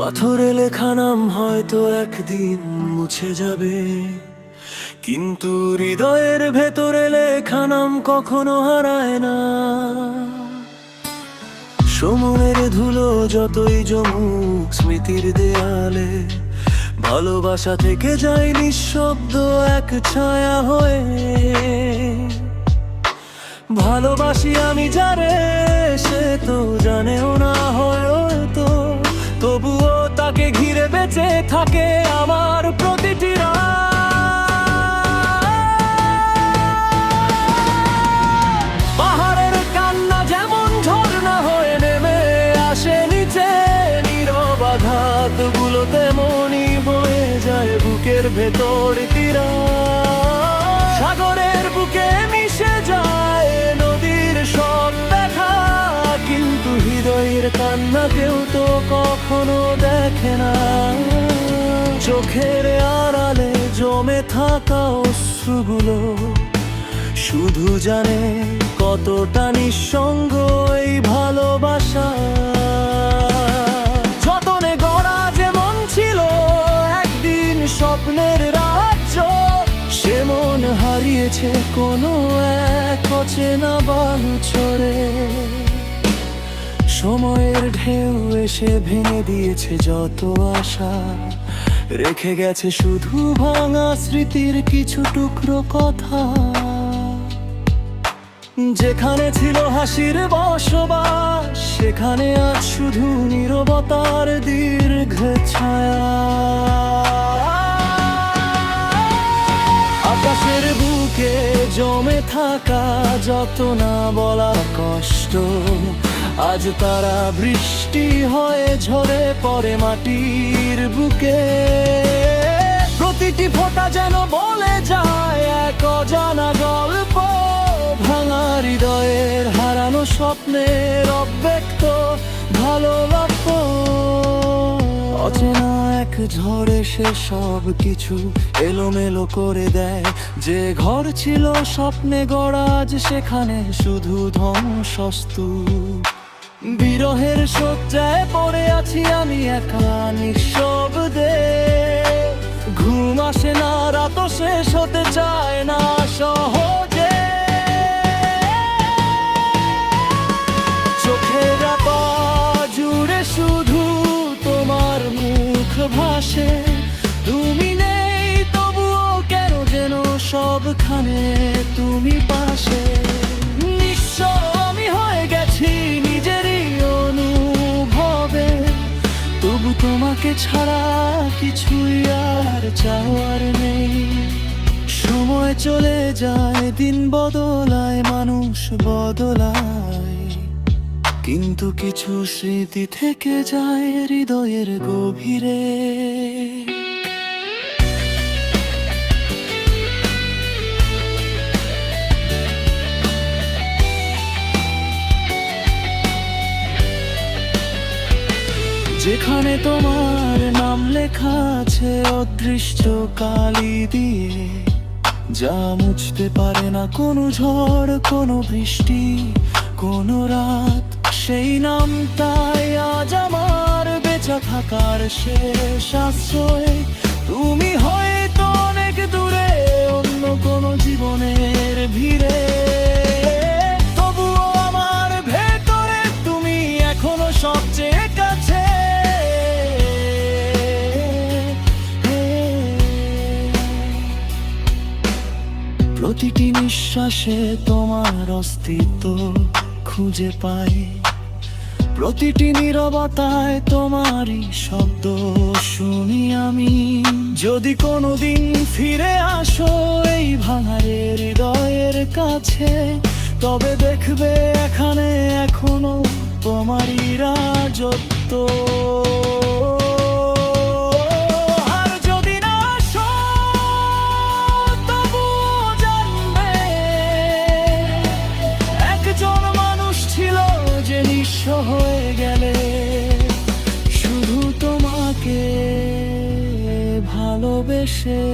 পাথরে লেখা নাম হয়তো একদিন মুছে যাবে, কিন্তু হৃদয়ের ভেতরে লেখা নাম কখনো হারায় না। সময়ের ধুলো যতই জমুক স্মৃতির দেয়ালে, ভালোবাসা থেকে যায় নিঃশব্দ এক ছায়া হয়ে। ভালোবাসি আমি যারে, সে তো জানেও না হয়তো, তবুও তাকে ঘিরে বেঁচে থাকে আমার প্রতিটি পাহাড়ের কান্না যেমন ঝর্ণা হয়ে নেমে আসে নিচে, নীরব আঘাতগুলো তেমনই বয়ে যায় বুকের ভেতর তীরা। সাগরের বুকে মিশে যায় নদীর সব দেখা, কিন্তু হৃদয়ের কান্না কেউ তো কখনো দেখে না। চোখের আড়ালে জমে থাকা অশ্রুগুলো শুধু জানে কতটা নিঃসঙ্গ এই ভালোবাসা। যতনে গড়া যেমন ছিল একদিন স্বপ্নের রাজ্য, সে মন হারিয়েছে কোনো এক অচেনা বালুচরে। সময়ের ঢেউ এসে ভেঙে দিয়েছে যত আশা, রেখে গেছে শুধু ভাঙা স্মৃতির কিছু টুকরো কথা। যেখানে ছিল হাসির বসবাস, সেখানে আজ শুধু নীরবতার দীর্ঘ ছায়া। আকাশের বুকে জমে থাকা যত না বলা কষ্ট, আজ তারা বৃষ্টি হয়ে ঝরে পড়ে মাটির বুকে। প্রতিটি ফোঁটা যেন বলে যায় এক অজানা গল্প, ভাঙা হৃদয়ের হারানো স্বপ্নের অব্যক্ত ভালো লাগতো। অচেনা এক ঝড়ে সে সব কিছু এলোমেলো করে দেয়, যে ঘর ছিল স্বপ্নে গড়া আজ সেখানে শুধু ধ্বংসস্তূপ। বিরহের শয্যায় পড়ে আছি আমি একা নিঃশব্দে, ঘুম আসে না, রাত শেষ হতে চায় না সহজে। চোখের জুড়ে শুধু তোমার মুখ ভাসে, তুমি নেই তবুও কেন যেন সবখানে তুমি পাশে। নিঃস্ব আমি হয়ে গেছি নিজেরই অনুভবে, তবু তোমাকে ছাড়া কিছুই আর চাওয়ার নেই। সময় চলে যায়, দিন বদলায়, মানুষ বদলায়, কিন্তু কিছু স্মৃতি থেকে যায় হৃদয়ের গভীরে। যেখানে তোমার নাম লেখা আছে অদৃশ্য কালি দিয়ে, যা মুছতে পারে না কোনো ঝড়, কোনো বৃষ্টি, কোনো রাত, সেই নামটাই আজ আমার বেঁচে থাকার শেষ আশ্রয়। তুমি হয়তো অনেক দূরে অন্য কোনো জীবনের ভিড়ে, তবুও আমার ভেতরে তুমি এখনো সবচেয়ে কাছে। প্রতিটি নিঃশ্বাসে তোমার অস্তিত্ব খুঁজে পাই, প্রতিটি নীরবতায় তোমারই শব্দ শুনি আমি। যদি কোনোদিন ফিরে আসো এই ভাঙারে হৃদয়ের কাছে, তবে দেখবে এখানে এখনো তোমারই রাজত্ব। হয়ে গেলে শুধু তোমাকে ভালোবেসে।